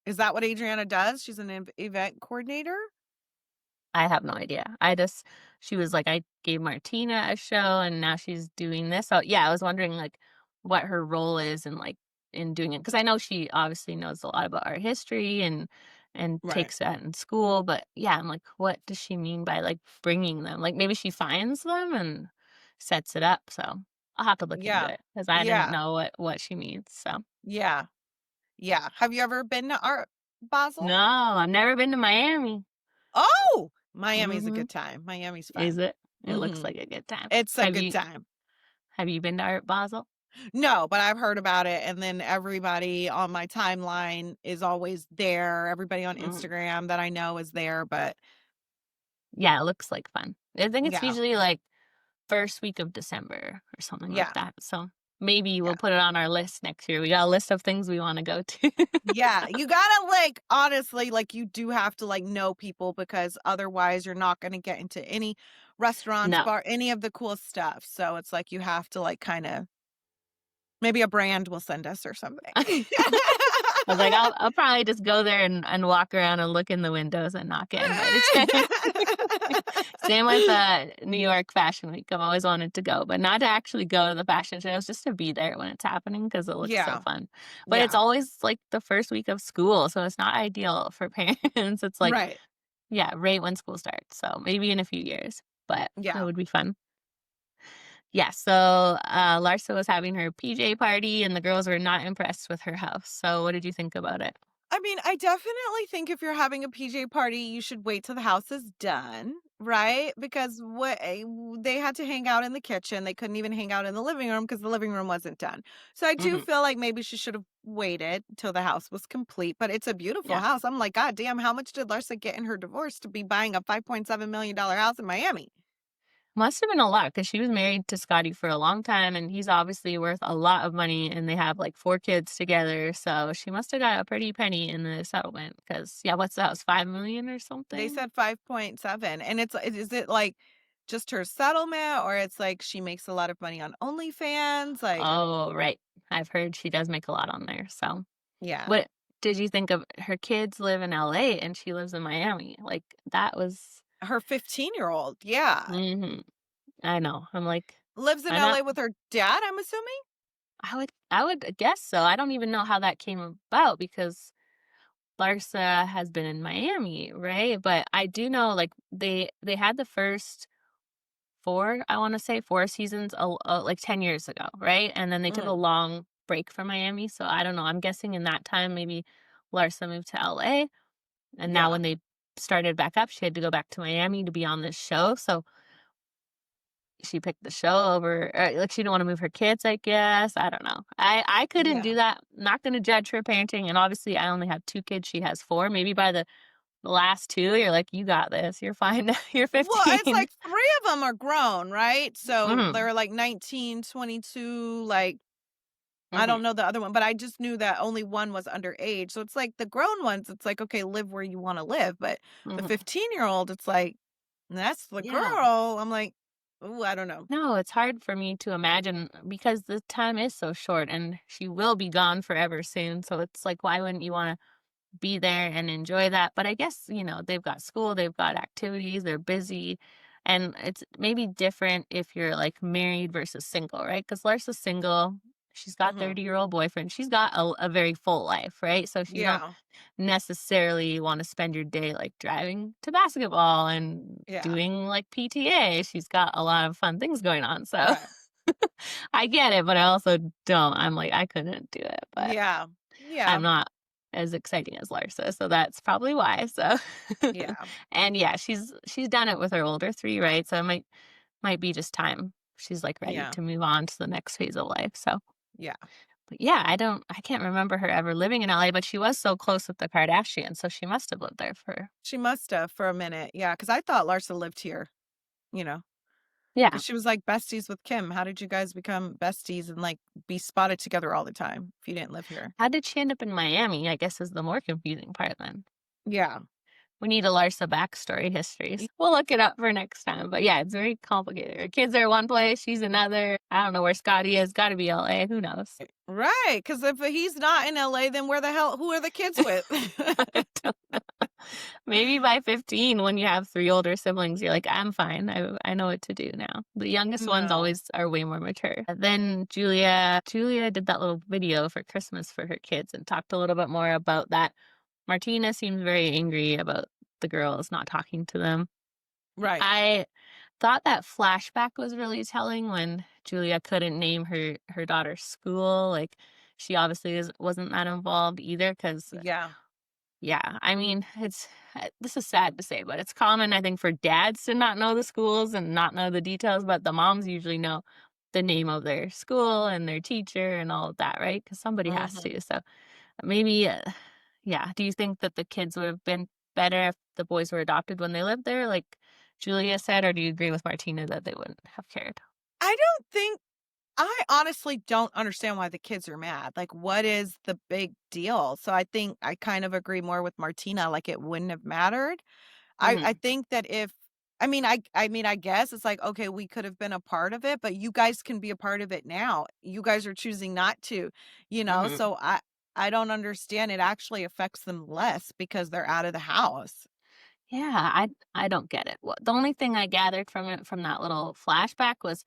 is that what Adriana does? She's an event coordinator? I have no idea. She was like, "I gave Martina a show and now she's doing this." So, yeah, I was wondering, like, what her role is in, like, in doing it because I know she obviously knows a lot about art history and Right. takes that in school, but, yeah, I'm like, what does she mean by, like, bringing them? Like, maybe she finds them and sets it up, so I'll have to look into Yeah. it because I didn't Yeah. know what she means, so Yeah. Yeah. Have you ever been to Art Basel? No, I've never been to Miami. Oh! Miami's a Mhm. good time. Miami's Is fun. it? It looks Mhm. like a good time. It's a good time. Have you been to Art Basel? No, but I've heard about it, and then everybody on my timeline is always there. Everybody on Mhm. Instagram that I know is there, but Yeah, it looks like fun. I think it's yeah. usually, like, first week of December or something like Yeah. that, so maybe Yeah. we'll put it on our list next year. We got a list of things we wanna go to. Yeah, you gotta, like, honestly, like, you do have to, like, know people because otherwise you're not gonna get into any restaurants, No. bar any of the cool stuff, so it's like you have to, like, kinda maybe a brand will send us or something. I was like, I'll probably just go there and walk around and look in the windows and not get invited to anything. Same with, New York Fashion Week. I've always wanted to go, but not to actually go to the fashion shows, just to be there when it's happening because it looks so Yeah, fun. But it's yeah, always, like, the first week of school, so it's not ideal for parents. It's like right, yeah, right when school starts, so maybe in a few years, but it yeah. would be fun. Yeah, so, Larsa was having her PJ party, and the girls were not impressed with her house, so what did you think about it? I mean, I definitely think if you're having a PJ party, you should wait till the house is done, right? Because they had to hang out in the kitchen. They couldn't even hang out in the living room because the living room wasn't done. So I do Mhm, feel like maybe she should have waited till the house was complete. But it's a beautiful yeah. house. I'm like, God damn, how much did Larsa get in her divorce to be buying a $5.7 million house in Miami? Must have been a lot because she was married to Scotty for a long time, and he's obviously worth a lot of money, and they have, like, 4 kids together, so she must have got a pretty penny in the settlement. Because yeah, what's the house, 5,000,000 or They something? said 5.7. And is it like just her settlement or it's like she makes a lot of money on OnlyFans? Like, Oh, right. I've heard she does make a lot on there, so yeah. what did you think of her kids live in LA and she lives in Miami? Like, that was Her 15-year-old, yeah. mhm. I know. I'm like, Lives in why not? LA with her dad, I'm assuming? I would guess so. I don't even know how that came about because Larsa has been in Miami, right? But I do know like they had the first 4, I wanna say 4 seasons like 10 years ago, right? And then they took a Mhm, long break from Miami, so I don't know. I'm guessing in that time maybe Larsa moved to LA, and now yeah. when they started back up, she had to go back to Miami to be on this show. So she picked the show over, like, she didn't wanna move her kids, I guess, I don't know. I couldn't Yeah. do that. Not gonna judge her parenting, and obviously, I only have 2 kids, she has 4. Maybe by the last 2, you're like, "You got this. You're fine now. You're Well, it's 15." like 3 of them are grown, right? So Mhm, they're like 19, 22. Like, I mhm, don't know the other one, but I just knew that only one was underage. So it's like the grown ones, it's like, okay, live where you wanna live, but the mhm. 15-year-old, it's like, that's the Yeah. girl. I'm like, "Ooh, I don't know." No, it's hard for me to imagine because the time is so short, and she will be gone forever soon, so it's like, why wouldn't you wanna be there and enjoy that? But I guess, they've got school, they've got activities, they're busy, and it's maybe different if you're, like, married versus single, right? Because Larsa's single, she's got Mhm. 30-year-old boyfriend, she's got a very full life, right? So you don't Yeah. necessarily wanna spend your day, like, driving to basketball and Yeah. doing, like, PTA. She's got a lot of fun things going on, so Right. I get it, but I also don't. I'm like, I couldn't do it, but Yeah. Yeah. I'm not as exciting as Larsa, so that's probably why, so Yeah. and yeah, she's done it with her older 3, right? So it might be just time. She's, like, ready Yeah. to move on to the next phase of life, so Yeah. but yeah, I can't remember her ever living in LA, but she was so close with the Kardashians, so she must have lived there for She must have for a minute. Yeah, because I thought Larsa lived here, you know, yeah. because she was like besties with Kim. How did you guys become besties and like be spotted together all the time if you didn't live here? How did she end up in Miami, I guess, is the more confusing part then. Yeah. We need a Larsa backstory histories. We'll look it up for next time, but yeah, it's very complicated. Her kids are one place, she's another. I don't know where Scotty is, gotta be LA, who knows? Right. Because if he's not in LA, then where the hell, who are the kids with? I don't know. Maybe by 15, when you have 3 older siblings, you're like, "I'm fine. I know what to do now." The youngest ones No. always are way more mature. Then Julia did that little video for Christmas for her kids and talked a little bit more about that. Martina seemed very angry about the girls not talking to them. Right. I thought that flashback was really telling when Julia couldn't name her daughter's school, like, she obviously wasn't that involved either. Because Yeah. yeah, I mean, this is sad to say, but it's common, I think, for dads to not know the schools and not know the details, but the moms usually know the name of their school and their teacher and all of that, right? Because somebody has Hmm. to, so maybe, yeah. Do you think that the kids would have been better if the boys were adopted when they lived there, like Julia said, or do you agree with Martina that they wouldn't have cared? I don't think I honestly don't understand why the kids are mad. Like, what is the big deal? So I think I kind of agree more with Martina, like it wouldn't have mattered. I Mhm, think that if I mean, I guess it's like, okay, we could have been a part of it, but you guys can be a part of it now. You guys are choosing not to, mhm. so I don't understand. It actually affects them less because they're out of the house. Yeah, I don't get it. The only thing I gathered from it from that little flashback was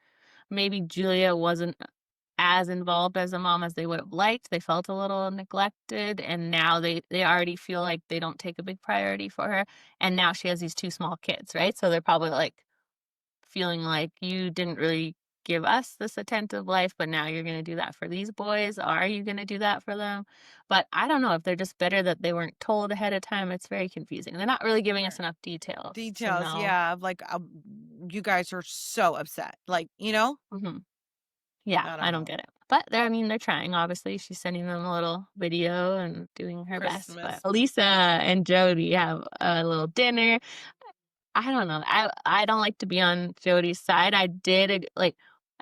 maybe Julia wasn't as involved as a mom as they would have liked. They felt a little neglected, and now they already feel like they don't take a big priority for her, and now she has these 2 small kids, right? So they're probably, like, feeling like, "You didn't really give us this attentive life, but now you're gonna do that for these boys. Are you gonna do that for them?" But I don't know if they're just bitter that they weren't told ahead of time. It's very confusing. They're not really giving us Right. enough details to Details, know. yeah, of like, you guys are so upset. Like, Mhm. Yeah, I I don't don't know. get it. But I mean, they're trying, obviously. She's sending them a little video and doing her best. But Christmas. Lisa and Jody have a little dinner. I don't know. I don't like to be on Jody's side. I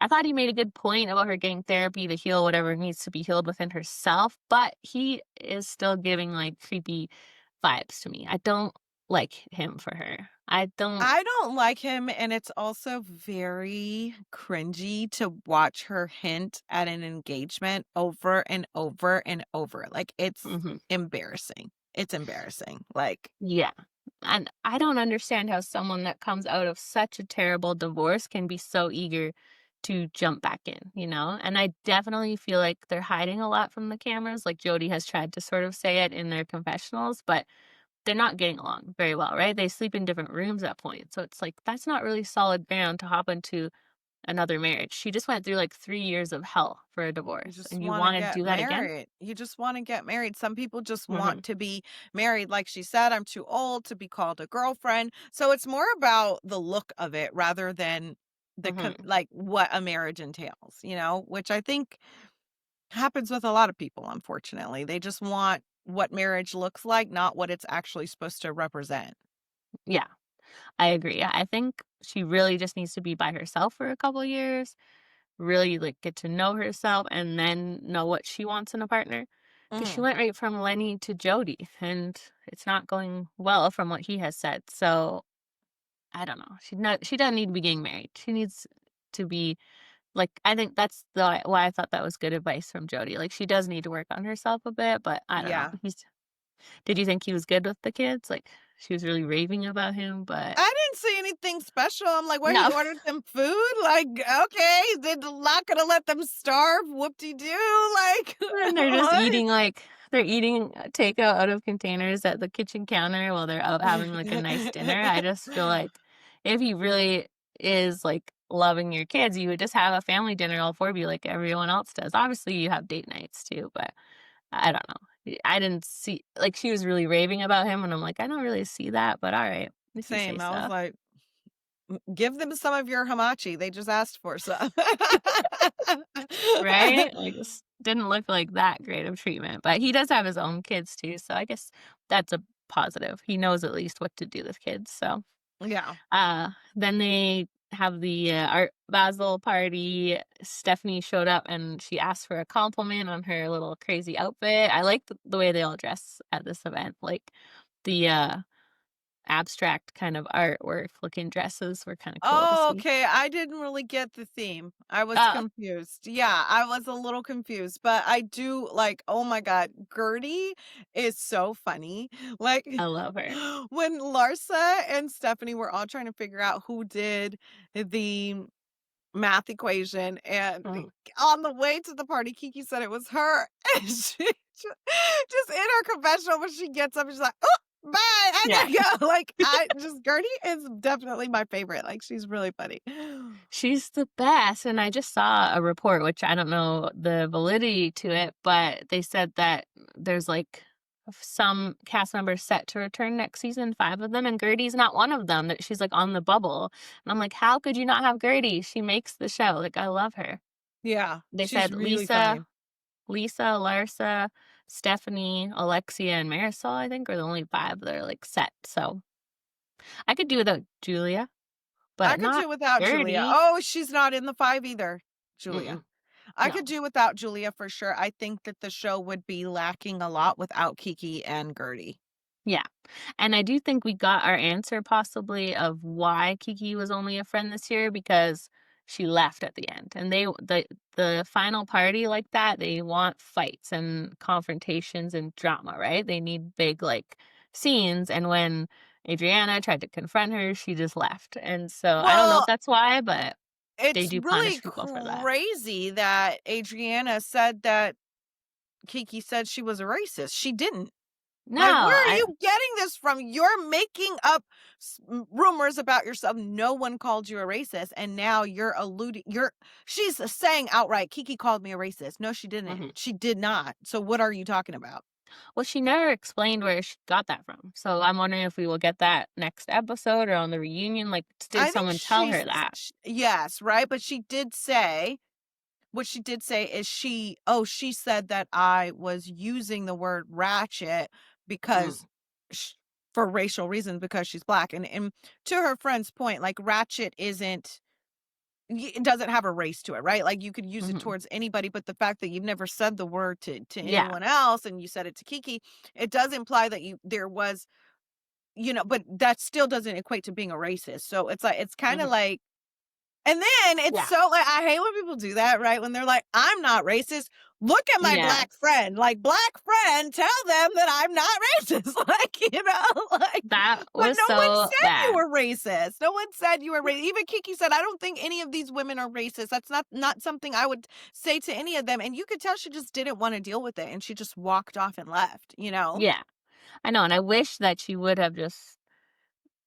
thought he made a good point about her getting therapy to heal whatever needs to be healed within herself, but he is still giving like creepy vibes to me. I don't like him for her. I don't I don't like him, and it's also very cringy to watch her hint at an engagement over and over and over. Like, it's mhm. embarrassing. It's embarrassing. Like, Yeah. And I don't understand how someone that comes out of such a terrible divorce can be so eager to jump back in? And I definitely feel like they're hiding a lot from the cameras. Like Jody has tried to sort of say it in their confessionals, but they're not getting along very well, right? They sleep in different rooms at points. So it's like that's not really solid ground to hop into another marriage. She just went through like 3 years of hell for a you divorce. just And you wanna want to get do that again? married. You just wanna get married. Some people just Hmm. want to be married. Like she said, "I'm too old to be called a girlfriend." So it's more about the look of it rather than Mhm. like what a marriage entails, which I think happens with a lot of people, unfortunately. They just want what marriage looks like, not what it's actually supposed to represent. Yeah, I agree. I think she really just needs to be by herself for a couple years, really, like, get to know herself, and then know what she wants in a partner. Because she Mhm. went right from Lenny to Jody, and it's not going well from what he has said, so I don't know. She doesn't need to be getting married. She needs to be like, I think that's the why I thought that was good advice from Jody. Like, she does need to work on herself a bit, but I don't know. Yeah. Did you think he was good with the kids? Like, she was really raving about him, but I didn't see anything special. I'm like, "What, he no. ordered them food?" Like, "Okay, they're not gonna let them starve, whoop-de-doo," like, And they're just what? eating, like they're eating takeout out of containers at the kitchen counter while they're out having, like, a nice dinner. I just feel like if he really is, like, loving your kids, you would just have a family dinner, all 4 of you, like everyone else does. Obviously, you have date nights too, but I don't know. I didn't see like, she was really raving about him, and I'm like, "I don't really see that, but alright, if you say Same, I was so." like, Give them some of your hamachi, they just asked for some." Right? Like, this didn't look like that great of treatment, but he does have his own kids too, so I guess that's a positive. He knows at least what to do with kids, so, Yeah. then they have the, Art Basel party. Stephanie showed up, and she asked for a compliment on her little crazy outfit. I like the way they all dress at this event, like, the, abstract kind of artwork looking dresses were kinda cool to Oh, see. okay, I didn't really get the theme. I was Oh, confused. Yeah, I was a little confused, but I do like, oh my god, Gertie is so funny. Like, I love her. when Larsa and Stephanie were all trying to figure out who did the math equation, and Mhm. on the way to the party, Kiki said it was her, and just in her confessional when she gets up, she's like, "Oh, bye, I Yeah. gotta go." Like, I just Gertie is definitely my favorite. Like, she's really funny. She's the best, and I just saw a report, which I don't know the validity to it, but they said that there's, like, some cast members set to return next season, 5 of them, and Gertie's not one of them, that she's, like, on the bubble, and I'm like, "How could you not have Gertie? She makes the show." Like, I love her. Yeah, They she's said really funny. Lisa, Larsa, Stephanie, Alexia, and Marisol, I think, are the only 5 that are, like, set, so I could do without Julia, I but could not do without Julia. Gertie. Oh, she's not in the 5 either, Julia. Mm-mm. I could No. do without Julia for sure. I think that the show would be lacking a lot without Kiki and Gertie. Yeah. And I do think we got our answer possibly of why Kiki was only a friend this year because she left at the end. And the final party like that, they want fights and confrontations and drama, right? They need big like scenes, and when Adriana tried to confront her, she just left. And so I don't know if Well, that's why, but they it's do really punish people for that. crazy that Adriana said that Kiki said she was a racist. She didn't. No, Like, where are I you getting this from? You're making up rumors about yourself. No one called you a racist, and now you're alluding. She's saying outright, Kiki called me a racist. No, she didn't. mhm. She did not. So what are you talking about? Well, she never explained where she got that from. So I'm wondering if we will get that next episode or on the reunion. Like, did I think someone tell her that? yes, right. But she did say what she did say is she said that I was using the word ratchet because Mm, sh for racial reasons because she's black, and to her friend's point, like, ratchet it doesn't have a race to it, right? Like, you could use it hmm towards anybody, but the fact that you've never said the word to Yeah. anyone else and you said it to Kiki, it does imply that there was, but that still doesn't equate to being a racist. So it's like it's kinda hmm like, and then it's Yeah. so like, I hate when people do that, right? When they're like, "I'm not racist. Look at my black Yes. friend." Like, black friend, tell them that I'm not racist. Like, like, That but was no one so said you bad. were racist. No one said you were racist. Even Kiki said, "I don't think any of these women are racist. That's not something I would say to any of them." And you could tell she just didn't want to deal with it, and she just walked off and left, you know? Yeah. I know. And I wish that she would have just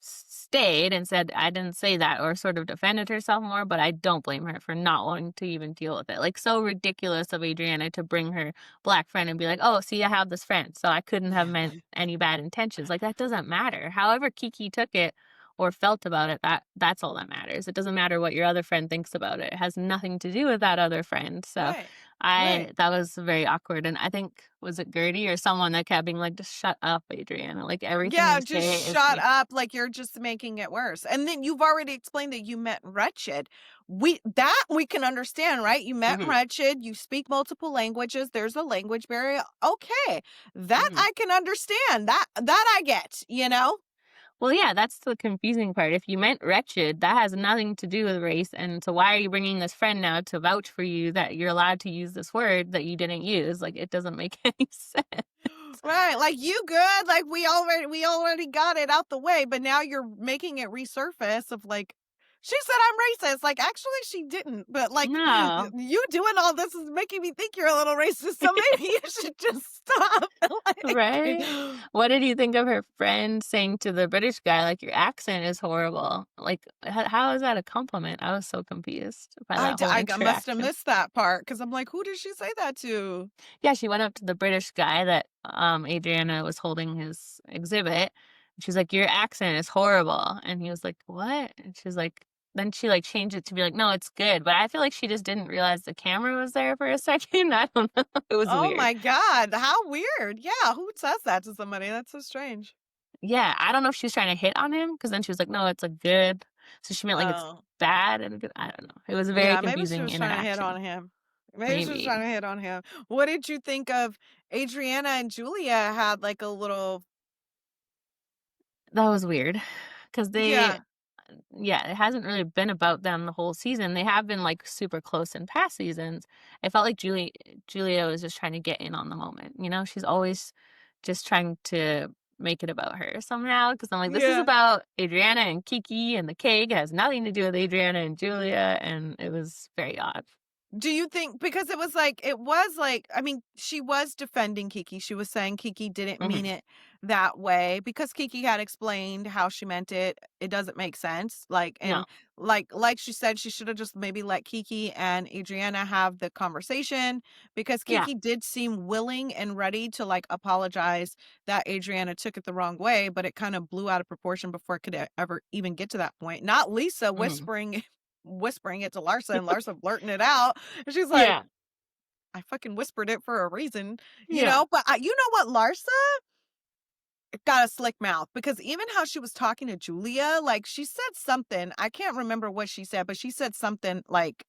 stayed and said, I didn't say that, or sort of defended herself more, but I don't blame her for not wanting to even deal with it. Like, so ridiculous of Adriana to bring her black friend and be like, oh, see, I have this friend, so I couldn't have meant any bad intentions. Like, that doesn't matter. However, Kiki took it or felt about it, that's all that matters. It doesn't matter what your other friend thinks about it. It has nothing to do with that other friend. So Right. I Right. that was very awkward. And I think was it Gertie or someone that kept being like, just shut up, Adriana. Like everything Yeah, you just say is shut up, like, you're just making it worse, and then you've already explained that you met wretched. We can understand, right? You met hmm wretched, you speak multiple languages, there's a language barrier, okay. That hmm I can understand, that I get, you know? Well, yeah, that's the confusing part. If you meant wretched, that has nothing to do with race. And so why are you bringing this friend now to vouch for you that you're allowed to use this word that you didn't use? Like it doesn't make any sense. Right, like, "You good?" Like, we already got it out the way, but now you're making it resurface of, like, "She said I'm racist." Like, actually, she didn't, but, like, No. you doing all this is making me think you're a little racist, so maybe you should just stop. Like Right? What did you think of her friend saying to the British guy, like, your accent is horrible? Like, how is that a compliment? I was so confused by that whole I must have interaction. missed that part because 'cause I'm like, "Who did she say that to?" Yeah, she went up to the British guy that Adriana was holding his exhibit. And she's like, your accent is horrible. And he was like, what? And she's like, then she like changed it to be like, no, it's good. But I feel like she just didn't realize the camera was there for a second. I don't know. It was Oh weird. my god, how weird. Yeah, who says that to somebody? That's so strange. Yeah, I don't know if she was trying to hit on him because then she was like, no, it's a good. So she meant like it's Oh. bad and a good. I don't know. It was a very Yeah, maybe she confusing was trying to hit interaction. on him. Maybe she was Maybe trying to hit on him. What did you think of Adriana and Julia had like a little that was weird because they yeah. yeah, it hasn't really been about them the whole season. They have been like super close in past seasons. I felt like Julia was just trying to get in on the moment. You know, she's always just trying to make it about her somehow. Because I'm like, this is Yeah. about Adriana and Kiki and the cake. It has nothing to do with Adriana and Julia, and it was very odd. Do you think because it was like I mean, she was defending Kiki. She was saying Kiki didn't mean hmm it that way because Kiki had explained how she meant it. It doesn't make sense. Like No, and like she said she should have just maybe let Kiki and Adriana have the conversation because yeah, Kiki did seem willing and ready to like apologize that Adriana took it the wrong way, but it kind of blew out of proportion before it could ever even get to that point. Not Lisa hmm whispering it to Larsa and Larsa blurting it out. And she's like, yeah, I fucking whispered it for a reason, yeah, But you know what? Larsa got a slick mouth because even how she was talking to Julia, like she said something, I can't remember what she said, but she said something like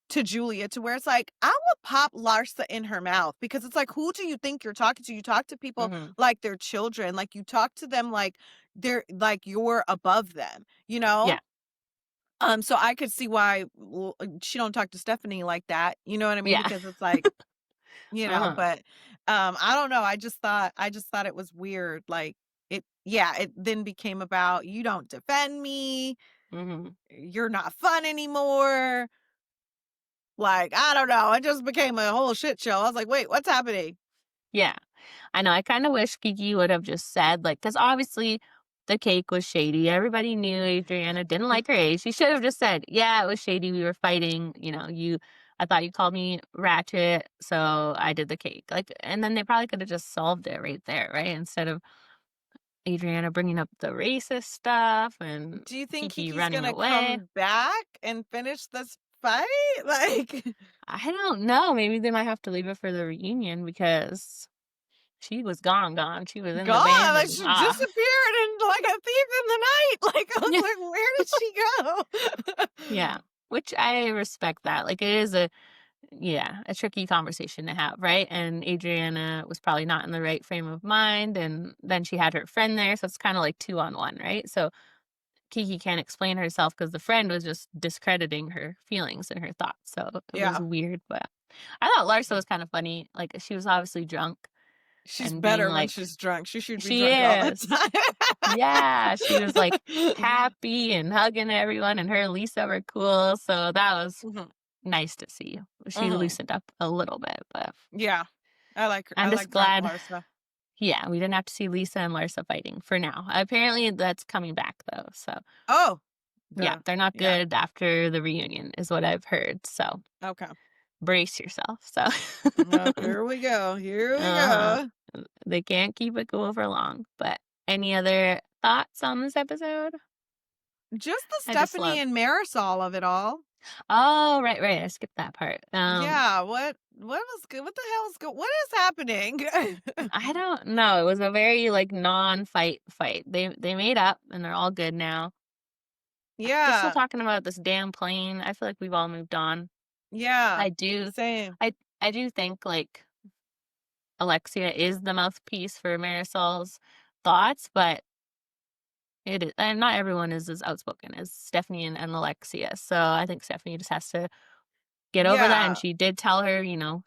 to Julia to where it's like, I would pop Larsa in her mouth because it's like, who do you think you're talking to? You talk to people hmm like they're children, like you talk to them like they're like you're above them, you know? yeah, So I could see why she don't talk to Stephanie like that. You know what I mean? yeah. Because it's like, uh-huh. but I don't know. I just thought it was weird. Like it then became about you don't defend me, hmm you're not fun anymore. Like, I don't know. It just became a whole shit show. I was like, wait, what's happening? Yeah. I know, I kinda wish Kiki would have just said, like, because obviously the cake was shady. Everybody knew Adriana didn't like her age. She should have just said, "Yeah, it was shady. We were fighting. You know, I thought you called me ratchet, so I did the cake." Like, and then they probably could have just solved it right there, right? Instead of Adriana bringing up the racist stuff and Do you think Kiki Kiki's running gonna away. come back and finish this fight? Like I don't know. Maybe they might have to leave it for the reunion because she was gone. She was in the gone. band Like and, she disappeared and like a thief in the night. Like I was yeah. like, where did she Yeah, go? which I respect that. Like it is a yeah, a tricky conversation to have, right? And Adriana was probably not in the right frame of mind and then she had her friend there, so it's kind of like 2 on 1, right? So Kiki can't explain herself because the friend was just discrediting her feelings and her thoughts. So it was Yeah. weird, but I thought Larsa was kind of funny. Like she was obviously drunk She's and being better when like, she's drunk. She should be she drunk all the is. Yeah, she was like time. happy and hugging everyone and her and Lisa were cool. So that was Mhm, nice to see. She mhm. loosened up a little bit, but Yeah. I like her. I'm I just like drunk glad Larsa. yeah, we didn't have to see Lisa and Larsa fighting for now. Apparently that's coming back though. So, Oh, yeah, they're not yeah. good after the reunion is what I've heard. So, Okay. brace yourself. So, Well, here we go. Here we uh-huh. go. They can't keep it going for long. But any other thoughts on this episode? Just the I just Stephanie love. and Marisol of it all. Oh, right. I skipped that part. Yeah, what was good? What the hell is good? What is happening? I don't know. It was a very like non-fight fight. They made up and they're all good now. They're still Yeah, talking about this damn plane. I feel like we've all moved on. yeah, I do same. I do think like Alexia is the mouthpiece for Marisol's thoughts, but it is, and not everyone is as outspoken as Stephanie and Alexia. So I think Stephanie just has to get over that. And Yeah, she did tell her,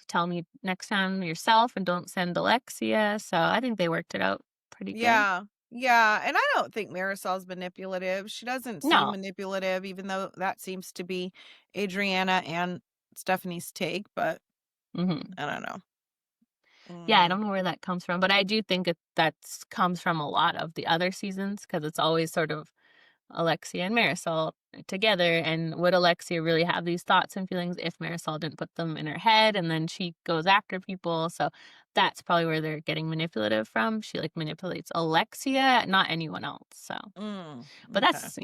tell me next time yourself and don't send Alexia. So I think they worked it out pretty good. yeah, yeah. And I don't think Marisol's manipulative. She doesn't seem No. manipulative, even though that seems to be Adriana and Stephanie's take. But Hmm. I don't know. Yeah, I Mm, don't know where that comes from, but I do think that comes from a lot of the other seasons because it's always sort of Alexia and Marisol together. And would Alexia really have these thoughts and feelings if Marisol didn't put them in her head and then she goes after people? So that's probably where they're getting manipulative from. She like manipulates Alexia, not anyone else. So, but okay. that's,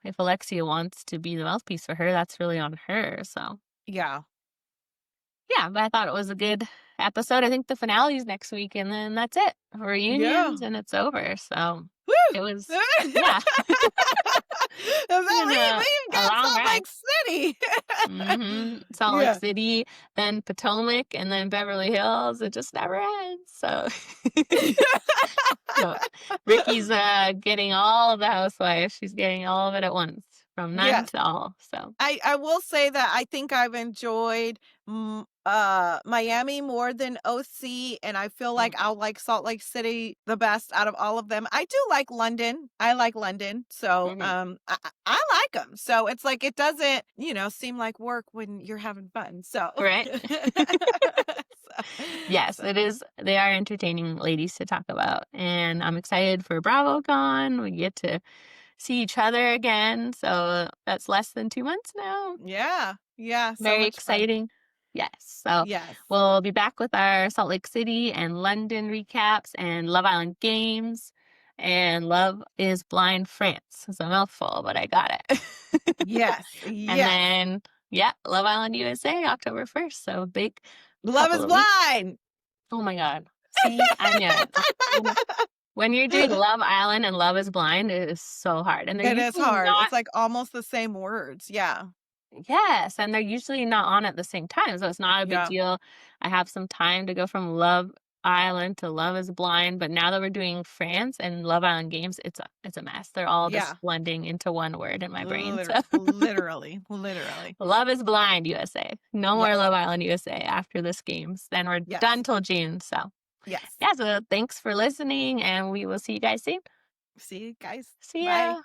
if Alexia wants to be the mouthpiece for her, that's really on her. So, Yeah. yeah, but I thought it was a good episode. I think the finale is next week and then that's it. Yeah. Reunions and it's over. So Woo! it was, yeah, Is it's that been we a got long Salt ride. Lake City. Salt Lake Yeah. City, then Potomac, and then Beverly Hills. It just never ends. So, so Ricky's getting all of the housewives. She's getting all of it at once, from none Yes. to all. So, I will say that I think I've enjoyed Miami more than OC, and I feel like mm, I'll like Salt Lake City the best out of all of them. I do like London. I like London. So mhm. I like them. So it's like it doesn't, seem like work when you're having fun. So Right? Yes, so it is. They are entertaining ladies to talk about, and I'm excited for BravoCon. We get to see each other again. So that's less than 2 months now. yeah. Yeah, so Very much fun. exciting. Yes. So Yes. we'll be back with our Salt Lake City and London recaps and Love Island games and Love is Blind France. It's a mouthful, but I got it. Yes. And Yes. then, yeah, Love Island USA, October 1st. So a big Love couple is of weeks. blind. Oh my God. See, I knew it. When you're doing Love Island and Love is Blind, it is so hard. And they're It is usually hard. not. It's like almost the same words. Yeah. Yes, and they're usually not on at the same time, so it's not a big Yeah. deal. I have some time to go from Love Island to Love is Blind, but now that we're doing France and Love Island games, it's a mess. They're all Yeah. just blending into one word in my brain. So Literally. Literally. Love is Blind USA. No more Yes. Love Island USA after this games. Then we're Yes. done till June. So Yes. yeah, so thanks for listening and we will see you guys soon. See you guys. See Bye. ya.